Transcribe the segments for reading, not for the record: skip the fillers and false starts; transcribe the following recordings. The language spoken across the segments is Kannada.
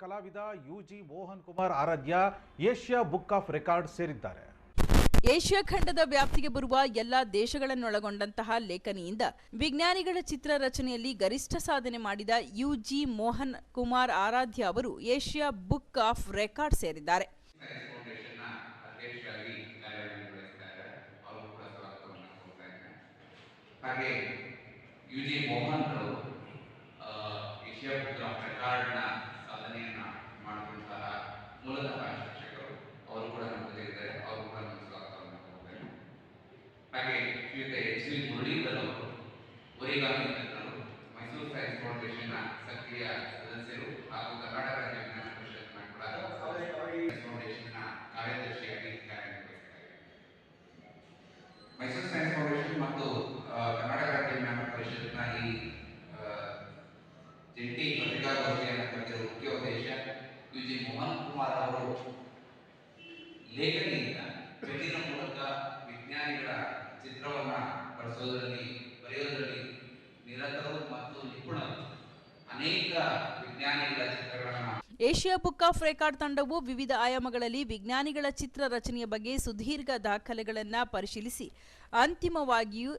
ಕಲಾವಿದ UG Mohan Kumar Aradhya Asia book of record ಸೇರಿದ್ದಾರೆ. ಏಷ್ಯಾ ಖಂಡದ ವ್ಯಾಪ್ತಿಗೆ ಬರುವ ಎಲ್ಲಾ ದೇಶಗಳನ್ನೊಳಗೊಂಡಂತಹ ಲೇಖನಿಯಿಂದ ವಿಜ್ಞಾನಿಗಳ ಚಿತ್ರ ರಚನೆಯಲ್ಲಿ ಗರಿಷ್ಠ ಸಾಧನೆ ಮಾಡಿದ ಯುಜಿ ಮೋಹನ್ ಕುಮಾರ್ ಆರಾಧ್ಯ ಅವರು ಏಷ್ಯಾ ಬುಕ್ ಆಫ್ ರೆಕಾರ್ಡ್ ಸೇರಿದ್ದಾರೆ. ಯುಜಿ ಮೋಹನ್ ಏಷ್ಯಾ ಬುಕ್ ಆಫ್ ರೆಕಾರ್ಡ್ನ ಸಾಧನೆಯನ್ನು ಮಾಡಿದಂತಹ ಮೂಲತಃ ಶಿಕ್ಷಕರು ಅವರು ಕೂಡ ನಮ್ಮ ಜೊತೆ ಇದ್ದಾರೆ. ಅವರು ಕೂಡ ನಮ್ಮ ಸ್ವಾಗತವನ್ನು ಕೋರುತ್ತೇನೆ. ಹಾಗೆ ಶ್ರೀಯುತ ಎಚ್ ವಿ ಮುರಳೀಧರ್ ಅವರು ಒರಿಗಾಮಿ ತಜ್ಞರು, ಮೈಸೂರು ಸೈನ್ಸ್ ಫೌಂಡೇಶನ್ನ ಸಕ್ರಿಯ ಸದಸ್ಯರು ಹಾಗೂ ಕರ್ನಾಟಕ ರಾಜ್ಯ ವಿಜ್ಞಾನ ಪರಿಷತ್ನ ಕೂಡ ಫೌಂಡೇಶನ್ನ ಕಾರ್ಯದರ್ಶಿಯಾಗಿ ಕಾರ್ಯನಿರ್ವಹಿಸಿದ್ದಾರೆ. ಮೈಸೂರು ಸೈನ್ಸ್ ಫೌಂಡೇಶನ್ ಮತ್ತು ಕರ್ನಾಟಕ ರಾಜ್ಯ ವಿಜ್ಞಾನ ಪರಿಷತ್ನ ಈ ಜಂಟಿ ಪತ್ರಿಕಾಗೋಷ್ಠಿಯನ್ನು ಕರೆದಿರುವ ಮುಖ್ಯ ಉದ್ದೇಶ ಯುಜಿ ಮೋಹನ್ ಕುಮಾರ್ ಅವರು ಲೇಖನಿಯಿಂದ ಪೆನ್ನಿನ ಮೂಲಕ ವಿಜ್ಞಾನಿಗಳ ಚಿತ್ರವನ್ನು ಬರೆಯೋದರಲ್ಲಿ ನಿರತರು ಮತ್ತು ನಿಪುಣರು. ಅನೇಕ ವಿಜ್ಞಾನಿಗಳ ಚಿತ್ರಗಳನ್ನು ಏಷ್ಯಾ ಬುಕ್ ಆಫ್ ರೆಕಾರ್ಡ್ ತಂಡವು ವಿವಿಧ ಆಯಾಮಗಳಲ್ಲಿ ವಿಜ್ಞಾನಿಗಳ ಚಿತ್ರ ರಚನೆಯ ಬಗ್ಗೆ ಸುದೀರ್ಘ ದಾಖಲೆಗಳನ್ನು ಪರಿಶೀಲಿಸಿ ಅಂತಿಮವಾಗಿಯೂ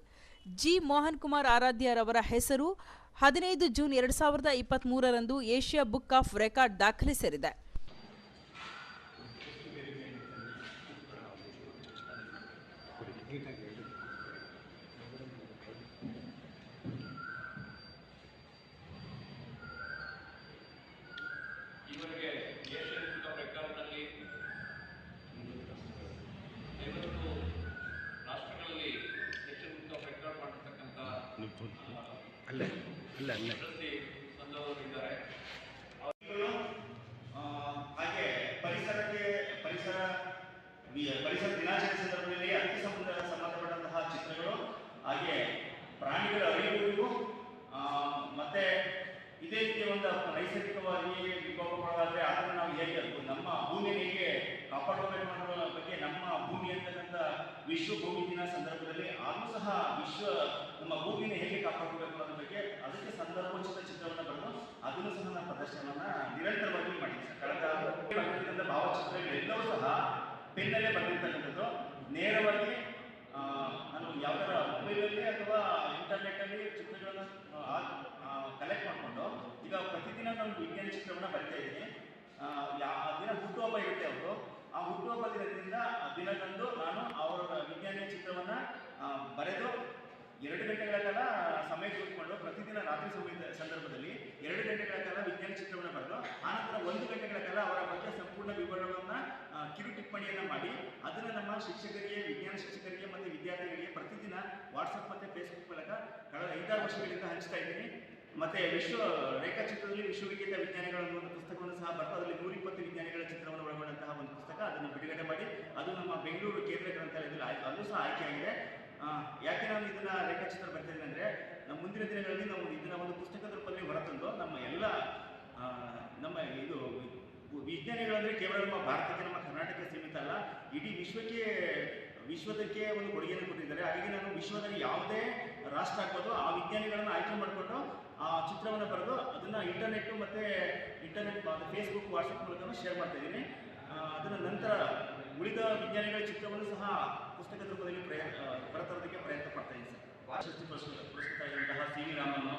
ಜಿ ಮೋಹನ್ ಕುಮಾರ್ ಆರಾಧ್ಯರವರ ಹೆಸರು 15 ಜೂನ್ 2023ರಂದು ಏಷ್ಯಾ ಬುಕ್ ಆಫ್ ರೆಕಾರ್ಡ್ ದಾಖಲೆ ಸೇರಿದೆ. ಇವರಿಗೆ ಏಷ್ಯನ್ ಬುಕ್ ಆಫ್ ರೆಕಾರ್ಡ್ನಲ್ಲಿ 50 ರಾಷ್ಟ್ರಗಳಲ್ಲಿ ಏಷ್ಯನ್ ಬುಕ್ ಆಫ್ ರೆಕಾರ್ಡ್ ಮಾಡಿರ್ತಕ್ಕಂಥ ಪ್ರಶಸ್ತಿ ಸಂದವರಿದ್ದಾರೆ. ಹಾಗೆ ಪರಿಸರ ದಿನಾಚರಣೆ ಸಂದರ್ಭದಲ್ಲಿ ಅದಕ್ಕೆ ಸಂಬಂಧಪಟ್ಟಂತಹ ಚಿತ್ರಗಳು, ಹಾಗೆ ಪ್ರಾಣಿಗಳ ಅರಿವು, ಮತ್ತೆ ಇದೇ ರೀತಿಯ ಒಂದು ನೈಸರ್ಗಿಕವಾಗಿ ವಿಕೋಪಗಳಾದರೆ ಅದನ್ನು ನಾವು ಹೇಗೆ ನಮ್ಮ ಭೂಮಿಯನ್ನು ಹೇಗೆ ಕಾಪಾಡಬೇಕು ಅನ್ನೋ ಬಗ್ಗೆ ನಮ್ಮ ಭೂಮಿ ಅಂತಕ್ಕಂಥ ವಿಶ್ವ ಭೂಮಿ ದಿನ ಸಂದರ್ಭದಲ್ಲಿ ಆದರೂ ಸಹ ನಮ್ಮ ಭೂಮಿಯನ್ನು ಹೇಗೆ ಕಾಪಾಡಬೇಕು ಅನ್ನೋ ಬಗ್ಗೆ ಅದಕ್ಕೆ ಸಂದರ್ಭೋಚಿತ ಚಿತ್ರವನ್ನು ಬರೆದು ಅದನ್ನು ಸಹ ನಾವು ಪ್ರದರ್ಶನವನ್ನು ನಿರಂತರವಾಗಿ ಮಾಡಿದ್ದೀವಿ. ಕಳೆದ ಭಾವಚಿತ್ರಗಳೆಲ್ಲವೂ ಸಹ ಪೆನ್ನಲ್ಲೇ ಬರೆದಿರ್ತಕ್ಕಂಥದ್ದು. ನೇರವಾಗಿ ನಾನು ಯಾವ್ದಾರ ಮೊಬೈಲಲ್ಲಿ ಅಥವಾ ಇಂಟರ್ನೆಟ್ಟಲ್ಲಿ ಚಿತ್ರಗಳನ್ನು ಕಲೆಕ್ಟ್ ಮಾಡಿಕೊಂಡು ಈಗ ಪ್ರತಿದಿನ ನಾನು ವಿಜ್ಞಾನ ಚಿತ್ರವನ್ನು ಬರಿತಾ ಇದ್ದೀನಿ. ದಿನ ಹುಟ್ಟುಹಬ್ಬ ಇರುತ್ತೆ ಅವರು. ಆ ಹುಟ್ಟುಹಬ್ಬ ದಿನದಂದು ನಾನು ಅವರ ವಿಜ್ಞಾನಿಯ ಚಿತ್ರವನ್ನು ಬರೆದು 2 ಗಂಟೆಗಳ ಕಾಲ ಸಮಯ ಕೂತ್ಕೊಂಡು ಪ್ರತಿದಿನ ರಾತ್ರಿ ಸಂದರ್ಭದಲ್ಲಿ 2 ಗಂಟೆಗಳ ಕಾಲ ವಿಜ್ಞಾನ ಚಿತ್ರವನ್ನು ಬರೆದು ಆನಂತರ 1 ಗಂಟೆಗಳ ಕಾಲ ಅವರ ಬಗ್ಗೆ ಸಂಪೂರ್ಣ ವಿವರವನ್ನು ಕಿರು ಟಿಪ್ಪಣಿಯನ್ನು ಮಾಡಿ ಅದನ್ನು ನಮ್ಮ ಶಿಕ್ಷಕರಿಗೆ, ವಿಜ್ಞಾನ ಶಿಕ್ಷಕರಿಗೆ ಮತ್ತು ವಿದ್ಯಾರ್ಥಿಗಳಿಗೆ ಪ್ರತಿದಿನ ವಾಟ್ಸಪ್ ಮತ್ತು ಫೇಸ್ಬುಕ್ ಮೂಲಕ ಕಳೆದ 5-6 ವರ್ಷಗಳಿಂದ ಹಂಚ್ತಾ ಇದ್ದೀನಿ. ಮತ್ತು ರೇಖಾಚಿತ್ರದಲ್ಲಿ ವಿಶ್ವವಿಖ್ಯಾತ ವಿಜ್ಞಾನಿಗಳ ಒಂದು ಪುಸ್ತಕವನ್ನು ಸಹ ಬರೆದು ಅದರಲ್ಲಿ 120 ವಿಜ್ಞಾನಿಗಳ ಚಿತ್ರವನ್ನು ಒಳಗೊಂಡಂತಹ ಒಂದು ಪುಸ್ತಕ ಅದನ್ನು ಬಿಡುಗಡೆ ಮಾಡಿ ಅದು ನಮ್ಮ ಬೆಂಗಳೂರು ಕೇಂದ್ರ ಗ್ರಂಥಾಲಯದಲ್ಲಿ ಅಲ್ಲೂ ಸಹ ಆಯ್ಕೆಯಾಗಿದೆ. ಯಾಕೆ ನಾನು ಇದನ್ನ ರೇಖಾಚಿತ್ರ ಬರ್ತಿದ್ದೀನಿ ಅಂದರೆ ನಮ್ಮ ಮುಂದಿನ ದಿನಗಳಲ್ಲಿ ನಾವು ಇದನ್ನ ಒಂದು ಪುಸ್ತಕದ ರೂಪದಲ್ಲಿ ಹೊರತಂದು ನಮ್ಮ ಇದು ವಿಜ್ಞಾನಿಗಳಂದರೆ ಕೇವಲ ನಮ್ಮ ಭಾರತಕ್ಕೆ, ನಮ್ಮ ಕರ್ನಾಟಕಕ್ಕೆ ಸೀಮಿತ ಅಲ್ಲ, ಇಡೀ ವಿಶ್ವದಕ್ಕೆ ಒಂದು ಕೊಡುಗೆಯನ್ನು ಕೊಟ್ಟಿದ್ದಾರೆ. ಹಾಗಾಗಿ ನಾನು ವಿಶ್ವದಲ್ಲಿ ಯಾವುದೇ ರಾಷ್ಟ್ರ ಆಗ್ಬೋದು ಆ ವಿಜ್ಞಾನಿಗಳನ್ನು ಆಯ್ಕೆ ಮಾಡಿಕೊಂಡು ಆ ಚಿತ್ರವನ್ನು ಬರೆದು ಅದನ್ನು ಇಂಟರ್ನೆಟ್ ಫೇಸ್ಬುಕ್, ವಾಟ್ಸಪ್ ಮೂಲಕ ಶೇರ್ ಮಾಡ್ತಾ ಇದ್ದೀನಿ. ಅದರ ನಂತರ ಉಳಿದ ವಿಜ್ಞಾನಿಗಳ ಚಿತ್ರವನ್ನು ಸಹ ಪುಸ್ತಕದ ರೂಪದಲ್ಲಿ ಹೊರತರೋದಕ್ಕೆ ಪ್ರಯತ್ನ ಪಡ್ತಾ ಇದ್ದೀನಿ ಸರ್. ಪ್ರಶಸ್ತಿ ಪುರಸ್ಕೃತ ಆಗಿರುವಂತಹ ಸಿ.ವಿ. ರಾಮನ್,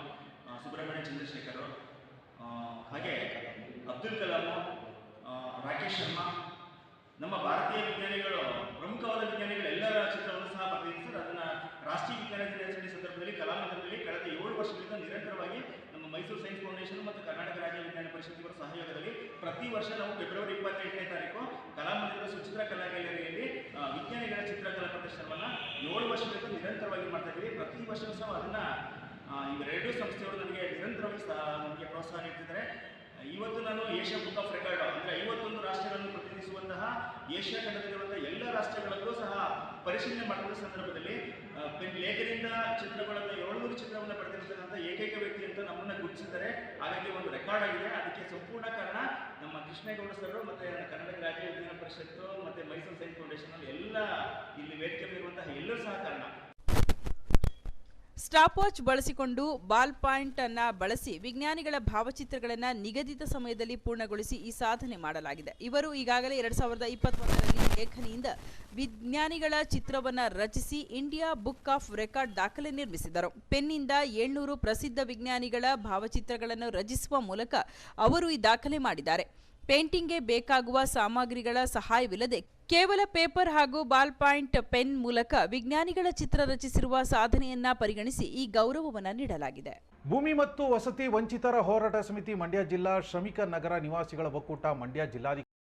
ಸುಬ್ರಹ್ಮಣ್ಯ ಚಂದ್ರಶೇಖರ್, ಹಾಗೆ ಅಬ್ದುಲ್ ಕಲಾಂ, ರಾಕೇಶ್ ಶರ್ಮಾ, ನಮ್ಮ ಭಾರತೀಯ ವಿಜ್ಞಾನಿಗಳು, ಪ್ರಮುಖವಾದ ವಿಜ್ಞಾನಿಗಳು ಎಲ್ಲರ ಚಿತ್ರವನ್ನು ಸಹ ಬರೆದಿದ್ದೀನಿ ಸರ್. ಅದನ್ನು ರಾಷ್ಟ್ರೀಯ ವಿಜ್ಞಾನ ದಿನಾಚರಣೆ ಸಂದರ್ಭದಲ್ಲಿ ಕಲಾಮಂದಿರದಲ್ಲಿ ಕಳೆದ 7 ವರ್ಷಗಳಿಂದ ನಿರಂತರವಾಗಿ ನಮ್ಮ ಮೈಸೂರು ಸೈನ್ಸ್ ಫೌಂಡೇಶನ್ ಮತ್ತು ಕರ್ನಾಟಕ ರಾಜ್ಯ ವಿಜ್ಞಾನ ಪರಿಷತ್ ಇವರ ಸಹಯೋಗದಲ್ಲಿ ಪ್ರತಿ ವರ್ಷ ನಾವು ಫೆಬ್ರವರಿ 28ನೇ ತಾರೀಕು ಕಲಾಮಂದಿರದ ಸುಚಿತ್ರ ಕಲಾ ಗ್ಯಾಲರಿಯಲ್ಲಿ ವಿಜ್ಞಾನಿಗಳ ಚಿತ್ರಕಲಾ ಪ್ರದರ್ಶನವನ್ನು 7 ವರ್ಷಗಳಿಂದ ನಿರಂತರವಾಗಿ ಮಾಡ್ತಾ ಇದ್ದೀವಿ. ಪ್ರತಿ ವರ್ಷವೂ ಸಹ ಅದನ್ನು ಇವೆರಡೂ ಸಂಸ್ಥೆಗಳು ನನಗೆ ನಿರಂತರವಾಗಿ ನಮಗೆ ಪ್ರೋತ್ಸಾಹ ನೀಡ್ತಿದ್ದಾರೆ. ಇವತ್ತು ನಾನು ಏಷ್ಯಾ ಬುಕ್ ಆಫ್ ರೆಕಾರ್ಡ್ ಅಂದರೆ 51 ರಾಷ್ಟ್ರಗಳನ್ನು ಪ್ರತಿನಿಧಿಸುವಂತಹ ಏಷ್ಯಾ ಖಂಡದಲ್ಲಿರುವಂತಹ ಎಲ್ಲ ರಾಷ್ಟ್ರಗಳಲ್ಲೂ ಸಹ ಪರಿಶೀಲನೆ ಮಾಡಿದ ಸಂದರ್ಭದಲ್ಲಿ ಲೇಖನಿಂದ ಚಿತ್ರಗಳನ್ನು 700 ಚಿತ್ರವನ್ನು ಪಡೆದಿರ್ತಕ್ಕಂಥ ಏಕೈಕ ವ್ಯಕ್ತಿ ಅಂತ ನಮ್ಮನ್ನು ಗುರುತಿಸಿದ್ದಾರೆ. ಹಾಗಾಗಿ ಒಂದು ರೆಕಾರ್ಡ್ ಆಗಿದೆ. ಅದಕ್ಕೆ ಸಂಪೂರ್ಣ ಕಾರಣ ನಮ್ಮ ಕೃಷ್ಣೇಗೌಡ ಸರ್ ಮತ್ತು ಕರ್ನಾಟಕ ರಾಜ್ಯ ವಿಜ್ಞಾನ ಪರಿಷತ್ತು ಮತ್ತು ಮೈಸೂರು ಸೈನ್ಸ್ ಫೌಂಡೇಶನ್ ಎಲ್ಲ ಇಲ್ಲಿ ವೇದಿಕೆ ಇರುವಂತಹ ಎಲ್ಲರೂ ಸಹ ಕಾರಣ. ಸ್ಟಾಪ್ ವಾಚ್ ಬಳಸಿಕೊಂಡು ಬಾಲ್ ಪಾಯಿಂಟ್ ಅನ್ನ ಬಳಸಿ ವಿಜ್ಞಾನಿಗಳ ಭಾವಚಿತ್ರಗಳನ್ನು ನಿಗದಿತ ಸಮಯದಲ್ಲಿ ಪೂರ್ಣಗೊಳಿಸಿ ಈ ಸಾಧನೆ ಮಾಡಲಾಗಿದೆ. ಇವರು ಈಗಾಗಲೇ 2021ರಲ್ಲಿ ಲೇಖನಿಯಿಂದ ವಿಜ್ಞಾನಿಗಳ ಚಿತ್ರವನ್ನ ರಚಿಸಿ ಇಂಡಿಯಾ ಬುಕ್ ಆಫ್ ರೆಕಾರ್ಡ್ ದಾಖಲೆ ನಿರ್ಮಿಸಿದರು. ಪೆನ್ನಿಂದ 700 ಪ್ರಸಿದ್ಧ ವಿಜ್ಞಾನಿಗಳ ಭಾವಚಿತ್ರಗಳನ್ನು ರಚಿಸುವ ಮೂಲಕ ಅವರು ಈ ದಾಖಲೆ ಮಾಡಿದ್ದಾರೆ. ಪೇಂಟಿಂಗ್ಗೆ ಬೇಕಾಗುವ ಸಾಮಗ್ರಿಗಳ ಸಹಾಯವಿಲ್ಲದೆ ಕೇವಲ ಪೇಪರ್ ಹಾಗೂ ಬಾಲ್ ಪಾಯಿಂಟ್ ಪೆನ್ ಮೂಲಕ ವಿಜ್ಞಾನಿಗಳ ಚಿತ್ರ ರಚಿಸಿರುವ ಸಾಧನೆಯನ್ನ ಪರಿಗಣಿಸಿ ಈ ಗೌರವವನ್ನು ನೀಡಲಾಗಿದೆ. ಭೂಮಿ ಮತ್ತು ವಸತಿ ವಂಚಿತರ ಹೋರಾಟ ಸಮಿತಿ ಮಂಡ್ಯ ಜಿಲ್ಲಾ ಶ್ರಮಿಕ ನಗರ ನಿವಾಸಿಗಳ ಒಕ್ಕೂಟ ಮಂಡ್ಯ ಜಿಲ್ಲಾಧಿಕಾರಿ